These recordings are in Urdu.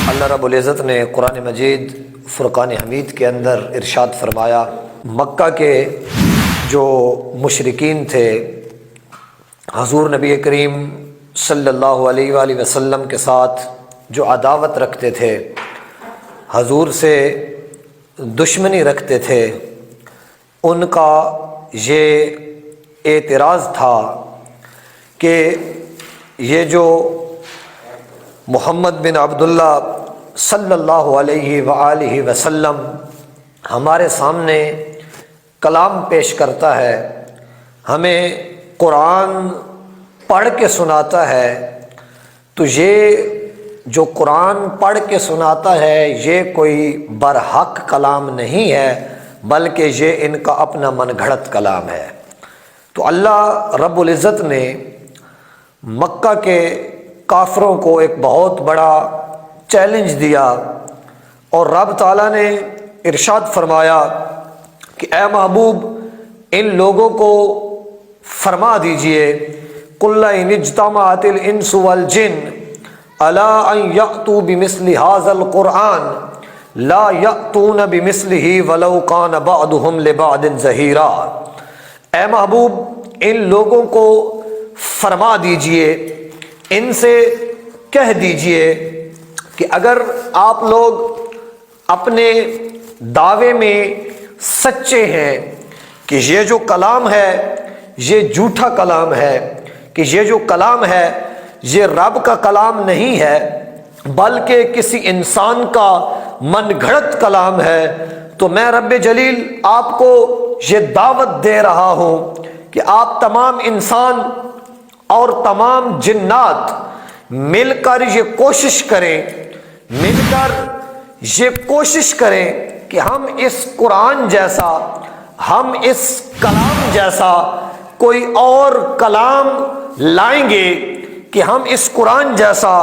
اللہ رب العزت نے قرآن مجید فرقان حمید کے اندر ارشاد فرمایا، مکہ کے جو مشرکین تھے حضور نبی کریم صلی اللہ علیہ وآلہ وسلم کے ساتھ جو عداوت رکھتے تھے، حضور سے دشمنی رکھتے تھے، ان کا یہ اعتراض تھا کہ یہ جو محمد بن عبداللہ صلی اللہ علیہ وآلہ وسلم ہمارے سامنے کلام پیش کرتا ہے، ہمیں قرآن پڑھ کے سناتا ہے، تو یہ جو قرآن پڑھ کے سناتا ہے یہ کوئی برحق کلام نہیں ہے، بلکہ یہ ان کا اپنا من گھڑت کلام ہے۔ تو اللہ رب العزت نے مکہ کے کافروں کو ایک بہت بڑا چیلنج دیا، اور رب تعالیٰ نے ارشاد فرمایا کہ اے محبوب ان لوگوں کو فرما دیجئے، قُلْ إِنِ اجْتَمَعَتِ الْإِنسُ وَالْجِنُّ عَلَىٰ أَن يَأْتُوا بِمِثْلِ هَٰذَا الْقُرْآنِ لَا يَأْتُونَ بِمِثْلِهِ وَلَوْ كَانَ بَعْضُهُمْ لِبَعْضٍ ظَهِيرًا۔ اے محبوب ان لوگوں کو فرما دیجئے، ان سے کہہ دیجئے کہ اگر آپ لوگ اپنے دعوے میں سچے ہیں کہ یہ جو کلام ہے یہ جھوٹا کلام ہے، کہ یہ جو کلام ہے یہ رب کا کلام نہیں ہے بلکہ کسی انسان کا من گھڑت کلام ہے، تو میں رب جلیل آپ کو یہ دعوت دے رہا ہوں کہ آپ تمام انسان اور تمام جنات مل کر یہ کوشش کریں کہ ہم اس قرآن جیسا، ہم اس کلام جیسا کوئی اور کلام لائیں گے، کہ ہم اس قرآن جیسا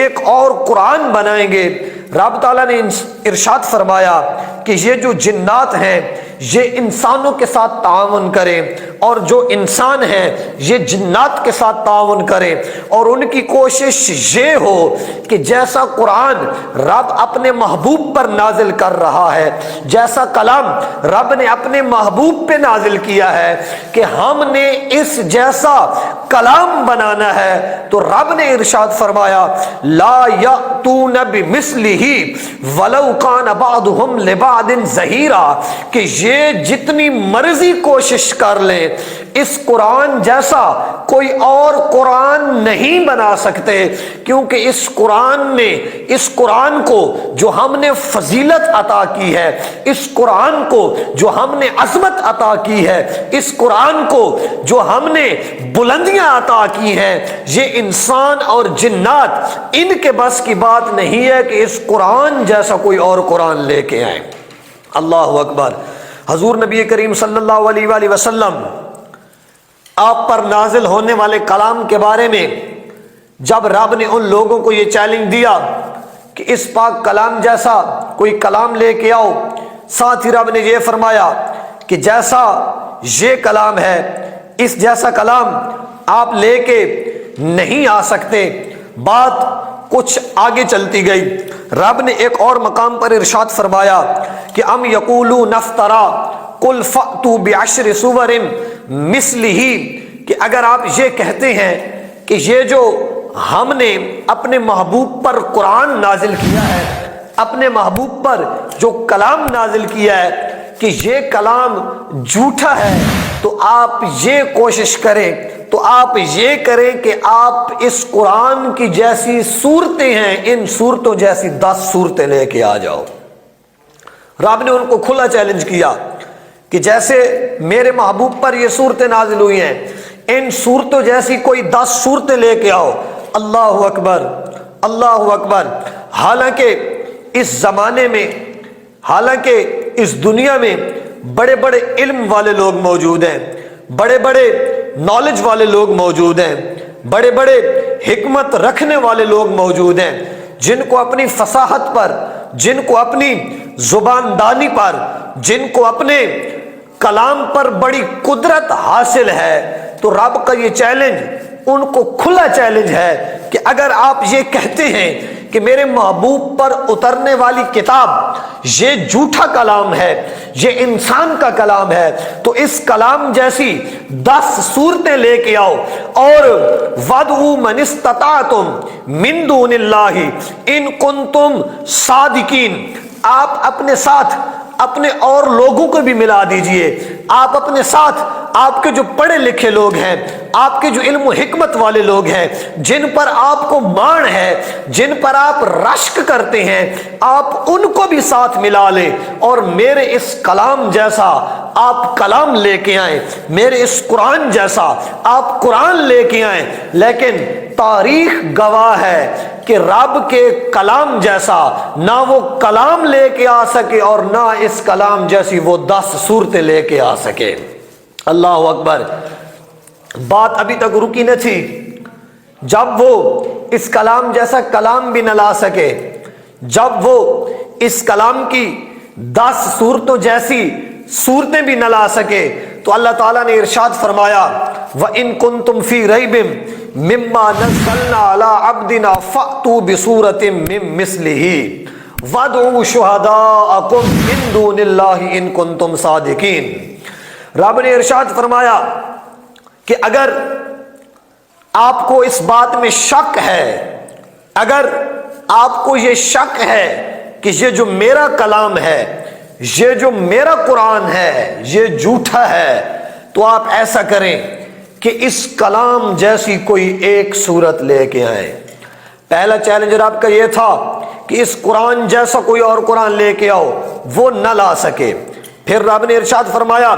ایک اور قرآن بنائیں گے۔ رب تعالیٰ نے ارشاد فرمایا کہ یہ جو جنات ہیں یہ انسانوں کے ساتھ تعاون کریں، اور جو انسان ہیں یہ جنات کے ساتھ تعاون کریں، اور ان کی کوشش یہ ہو کہ جیسا قرآن رب اپنے محبوب پر نازل کر رہا ہے، جیسا کلام رب نے اپنے محبوب پہ نازل کیا ہے، کہ ہم نے اس جیسا کلام بنانا ہے۔ تو رب نے ارشاد فرمایا لا یأتون بمثلہ ولو کان بعضهم لبعض ظہیرا، کہ یہ جتنی مرضی کوشش کر لیں اس قرآن جیسا کوئی اور قرآن نہیں بنا سکتے، کیونکہ اس قرآن کو جو ہم نے فضیلت عطا کی ہے، اس قرآن کو جو ہم نے عظمت عطا کی ہے، اس قرآن کو جو ہم نے بلندیاں عطا کی ہیں، یہ انسان اور جنات ان کے بس کی بات نہیں ہے کہ اس قرآن جیسا کوئی اور قرآن لے کے آئیں۔ اللہ اکبر۔ حضور نبی کریم صلی اللہ علیہ وآلہ وسلم آپ پر نازل ہونے والے کلام کے بارے میں جب رب نے ان لوگوں کو یہ چیلنج دیا کہ اس پاک کلام جیسا کوئی کلام لے کے آؤ، ساتھ ہی رب نے یہ فرمایا کہ جیسا یہ کلام ہے اس جیسا کلام آپ لے کے نہیں آ سکتے۔ بات کچھ آگے چلتی گئی، رب نے ایک اور مقام پر ارشاد فرمایا کہ ام یقولون افترا قل فأتوا بعشر سور مثلہ، کہ اگر آپ یہ کہتے ہیں کہ یہ جو ہم نے اپنے محبوب پر قرآن نازل کیا ہے، اپنے محبوب پر جو کلام نازل کیا ہے، کہ یہ کلام جھوٹا ہے، تو آپ یہ کوشش کریں، تو آپ یہ کریں کہ آپ اس قرآن کی جیسی صورتیں ہیں ان صورتوں جیسی 10 صورتیں لے کے آ جاؤ۔ رب نے ان کو کھلا چیلنج کیا کہ جیسے میرے محبوب پر یہ صورتیں نازل ہوئی ہیں ان صورتوں جیسی کوئی 10 صورتیں لے کے آؤ۔ اللہ اکبر، اللہ اکبر۔ حالانکہ اس زمانے میں، حالانکہ اس دنیا میں بڑے بڑے علم والے لوگ موجود ہیں، بڑے بڑے نالج والے لوگ موجود ہیں، بڑے بڑے حکمت رکھنے والے لوگ موجود ہیں، جن کو اپنی فصاحت پر، جن کو اپنی زباندانی پر، جن کو اپنے کلام پر بڑی قدرت حاصل ہے۔ تو رب کا یہ چیلنج ان کو کھلا چیلنج ہے کہ اگر آپ یہ کہتے ہیں کہ کہ میرے محبوب پر اترنے والی کتاب یہ جھوٹا کلام ہے، یہ انسان کا کلام ہے، تو اس کلام جیسی 10 صورتیں لے کے آؤ، اور وَادْعُوا مَنِ اسْتَطَعْتُم مِّن دُونِ اللَّهِ إِن كُنتُم صَادِقِينَ۔ آپ اپنے ساتھ اپنے اور لوگوں کو بھی ملا دیجئے، آپ اپنے ساتھ آپ کے جو پڑھے لکھے لوگ ہیں، آپ کے جو علم و حکمت والے لوگ ہیں، جن پر آپ کو مان ہے، جن پر آپ رشک کرتے ہیں، آپ ان کو بھی ساتھ ملا لیں، اور میرے اس کلام جیسا آپ کلام لے کے آئیں، میرے اس قرآن جیسا آپ قرآن لے کے آئیں۔ لیکن تاریخ گواہ ہے کہ رب کے کلام جیسا نہ وہ کلام لے کے آ سکے، اور نہ اس کلام جیسی وہ 10 صورتیں لے کے آ سکے۔ اللہ اکبر۔ بات ابھی تک رکی نہ تھی، جب وہ اس کلام جیسا کلام بھی نہ لا سکے، جب وہ اس کلام کی 10 صورتوں جیسی صورتیں بھی نہ لا سکے، تو اللہ تعالیٰ نے ارشاد فرمایا وَإِن كُنتُمْ فِي رَيْبٍ مِّمَّا نَزَّلْنَا عَلَىٰ عَبْدِنَا فَأْتُوا بِصُورَةٍ مِّن مِّثْلِهِ وَادْعُوا شُهَدَاءَكُم مِّن دُونِ اللَّهِ إِن كُنتُمْ صَادِقِينَ۔ رب نے ارشاد فرمایا کہ اگر آپ کو اس بات میں شک ہے، اگر آپ کو یہ شک ہے کہ یہ جو میرا کلام ہے، یہ جو میرا قرآن ہے، یہ جھوٹا ہے، تو آپ ایسا کریں کہ اس کلام جیسی کوئی ایک صورت لے کے آئیں۔ پہلا چیلنج رب کا یہ تھا کہ اس قرآن جیسا کوئی اور قرآن لے کے آؤ، وہ نہ لا سکے۔ پھر رب نے ارشاد فرمایا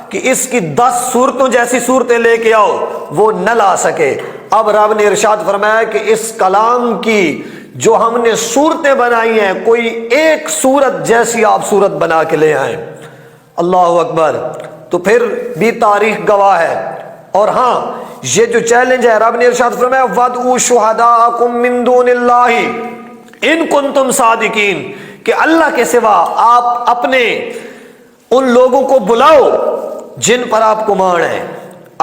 کہ اس کی 10 صورتوں جیسی صورتیں لے کے آؤ، وہ نہ لا سکے۔ اب رب نے ارشاد فرمایا کہ اس کلام کی جو ہم نے صورتیں بنائی ہیں، کوئی ایک صورت جیسی آپ صورت بنا کے لے آئیں۔ اللہ اکبر۔ تو پھر بھی تاریخ گواہ ہے۔ اور ہاں، یہ جو چیلنج ہے، رب نے ارشاد فرمایا وَادْعُوا شُهَدَاءَكُم مِّن دُونِ اللَّهِ إِن كُنتُمْ صَادِقِينَ، کہ اللہ کے سوا آپ اپنے ان لوگوں کو بلاؤ جن پر آپ کو مان ہے۔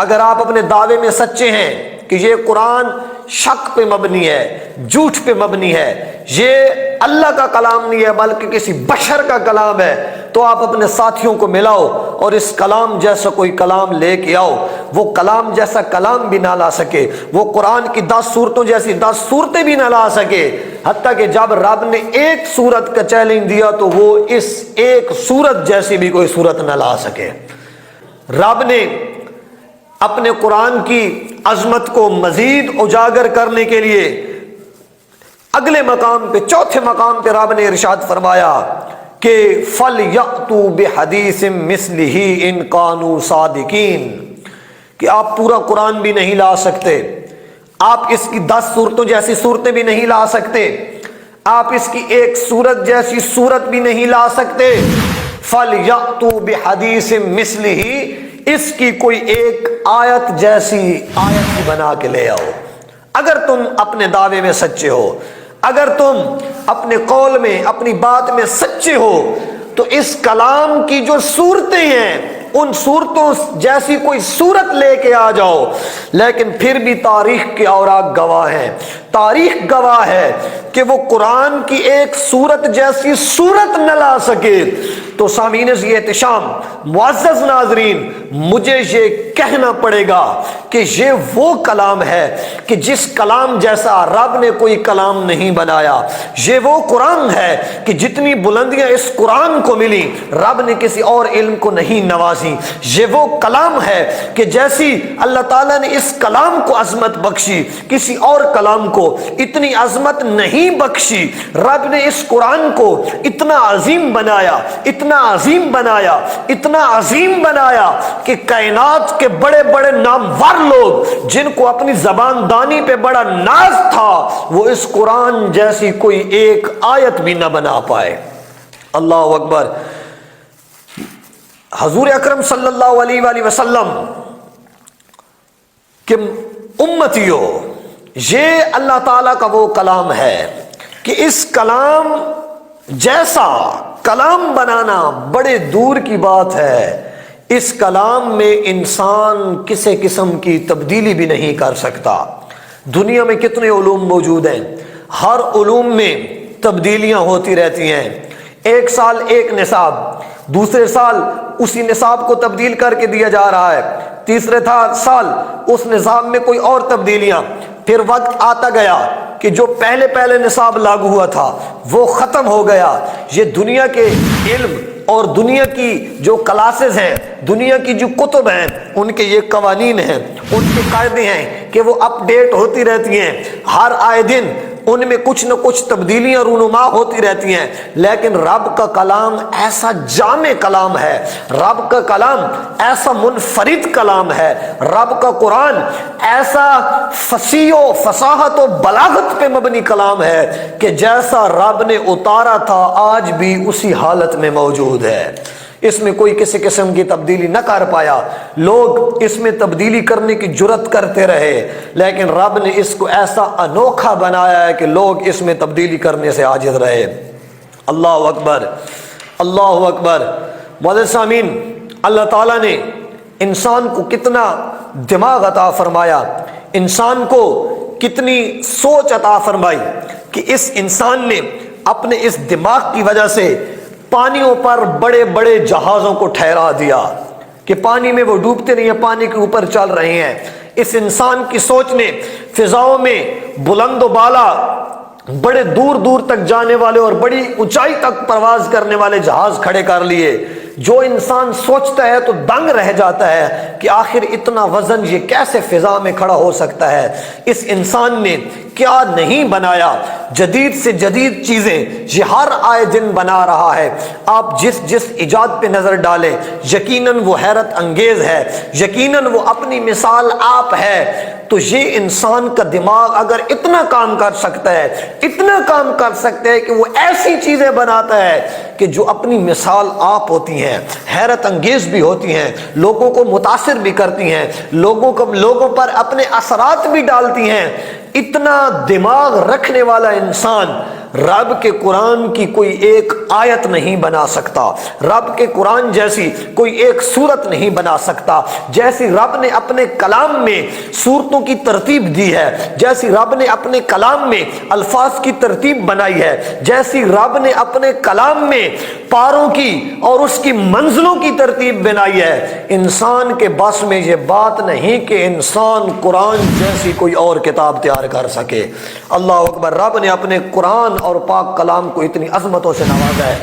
اگر آپ اپنے دعوے میں سچے ہیں کہ یہ قرآن شک پہ مبنی ہے، جھوٹ پہ مبنی ہے، یہ اللہ کا کلام نہیں ہے بلکہ کسی بشر کا کلام ہے، تو آپ اپنے ساتھیوں کو ملاؤ اور اس کلام جیسا کوئی کلام لے کے آؤ۔ وہ کلام جیسا کلام بھی نہ لا سکے، وہ قرآن کی 10 صورتوں جیسی 10 صورتیں بھی نہ لا سکے، حتیٰ کہ جب رب نے ایک صورت کا چیلنج دیا تو وہ اس ایک صورت جیسی بھی کوئی صورت نہ لا سکے۔ رب نے اپنے قرآن کی عظمت کو مزید اجاگر کرنے کے لیے اگلے مقام پہ، چوتھے مقام پہ رب نے ارشاد فرمایا کہ فَلْيَأْتُوا بِحَدِيثٍ مِّثْلِهِ إِن كَانُوا صَادِقِينَ، کہ آپ پورا قرآن بھی نہیں لا سکتے، آپ اس کی 10 صورتوں جیسی صورتیں بھی نہیں لا سکتے، آپ اس کی ایک صورت جیسی صورت بھی نہیں لا سکتے۔ فَلْيَأْتُوا بِحَدِيثٍ مِّثْلِهِ، اس کی کوئی ایک آیت جیسی آیت ہی بنا کے لے آؤ۔ اگر تم اپنے دعوے میں سچے ہو، اگر تم اپنے قول میں، اپنی بات میں سچے ہو، تو اس کلام کی جو صورتیں ہیں ان صورتوں جیسی کوئی صورت لے کے آ جاؤ۔ لیکن پھر بھی تاریخ کے اوراق گواہ ہیں، تاریخ گواہ ہے کہ وہ قرآن کی ایک صورت جیسی صورت نہ لا سکے۔ تو سامعین یہ احتشام، معزز ناظرین، مجھے یہ کہنا پڑے گا کہ یہ وہ کلام ہے کہ جس کلام جیسا رب نے کوئی کلام نہیں بنایا۔ یہ وہ قرآن ہے کہ جتنی بلندیاں اس قرآن کو ملی، رب نے کسی اور علم کو نہیں نوازی۔ یہ وہ کلام ہے کہ جیسی اللہ تعالیٰ نے اس کلام کو عظمت بخشی، کسی اور کلام کو اتنی عظمت نہیں بخشی۔ رب نے اس قرآن کو اتنا عظیم بنایا، اتنا عظیم بنایا، اتنا عظیم بنایا کہ کائنات کے بڑے بڑے نامور لوگ جن کو اپنی زبان دانی پہ بڑا ناز تھا، وہ اس قرآن جیسی کوئی ایک آیت بھی نہ بنا پائے۔ اللہ اکبر۔ حضور اکرم صلی اللہ علیہ وآلہ وسلم کہ امتیوں، یہ اللہ تعالیٰ کا وہ کلام ہے کہ اس کلام جیسا کلام بنانا بڑے دور کی بات ہے۔ اس کلام میں انسان کسی قسم کی تبدیلی بھی نہیں کر سکتا۔ دنیا میں کتنے علوم موجود ہیں، ہر علوم میں تبدیلیاں ہوتی رہتی ہیں. ایک سال ایک نصاب، دوسرے سال اسی نصاب کو تبدیل کر کے دیا جا رہا ہے، تیسرے سال اس نصاب میں کوئی اور تبدیلیاں. پھر وقت آتا گیا کہ جو پہلے نصاب لاگو ہوا تھا وہ ختم ہو گیا. یہ دنیا کے علم اور دنیا کی جو کلاسز ہیں، دنیا کی جو کتب ہیں، ان کے یہ قوانین ہیں، ان کے قاعدے ہیں کہ وہ اپ ڈیٹ ہوتی رہتی ہیں. ہر آئے دن ان میں کچھ نہ کچھ تبدیلیاں رونما ہوتی رہتی ہیں. لیکن رب کا کلام ایسا جامع کلام ہے، رب کا کلام ایسا منفرد کلام ہے، رب کا قرآن ایسا فصیح و فصاحت و بلاغت پہ مبنی کلام ہے کہ جیسا رب نے اتارا تھا آج بھی اسی حالت میں موجود ہے. اس میں کوئی کسی قسم کی تبدیلی نہ کر پایا. لوگ اس میں تبدیلی کرنے کی جرت کرتے رہے، لیکن رب نے اس کو ایسا انوکھا بنایا ہے کہ لوگ اس میں تبدیلی کرنے سے عاجز رہے. اللہ اکبر، اللہ اکبر. معزز سامعین، اللہ تعالیٰ نے انسان کو کتنا دماغ عطا فرمایا، انسان کو کتنی سوچ عطا فرمائی کہ اس انسان نے اپنے اس دماغ کی وجہ سے پانیوں پر بڑے بڑے جہازوں کو ٹھہرا دیا کہ پانی میں وہ ڈوبتے نہیں ہیں، پانی کے اوپر چل رہے ہیں. اس انسان کی سوچ نے فضاؤں میں بلند و بالا بڑے دور دور تک جانے والے اور بڑی اونچائی تک پرواز کرنے والے جہاز کھڑے کر لیے. جو انسان سوچتا ہے تو دنگ رہ جاتا ہے کہ آخر اتنا وزن یہ کیسے فضا میں کھڑا ہو سکتا ہے. اس انسان نے کیا نہیں بنایا، جدید سے جدید چیزیں یہ ہر آئے دن بنا رہا ہے. آپ جس ایجاد پہ نظر ڈالیں یقیناً وہ حیرت انگیز ہے، یقیناً وہ اپنی مثال آپ ہے. تو یہ انسان کا دماغ اگر اتنا کام کر سکتا ہے، اتنا کام کر سکتا ہے کہ وہ ایسی چیزیں بناتا ہے کہ جو اپنی مثال آپ ہوتی ہیں، حیرت انگیز بھی ہوتی ہیں، لوگوں کو متاثر بھی کرتی ہیں، لوگوں پر اپنے اثرات بھی ڈالتی ہیں. اتنا دماغ رکھنے والا انسان رب کے قرآن کی کوئی ایک آیت نہیں بنا سکتا، رب کے قرآن جیسی کوئی ایک سورت نہیں بنا سکتا. جیسی رب نے اپنے کلام میں سورتوں کی ترتیب دی ہے، جیسی رب نے اپنے کلام میں الفاظ کی ترتیب بنائی ہے، جیسی رب نے اپنے کلام میں پاروں کی اور اس کی منزلوں کی ترتیب بنائی ہے، انسان کے بس میں یہ بات نہیں کہ انسان قرآن جیسی کوئی اور کتاب تیار کر سکے. اللہ اکبر. رب نے اپنے قرآن اور پاک کلام کو اتنی عظمتوں سے نوازا ہے.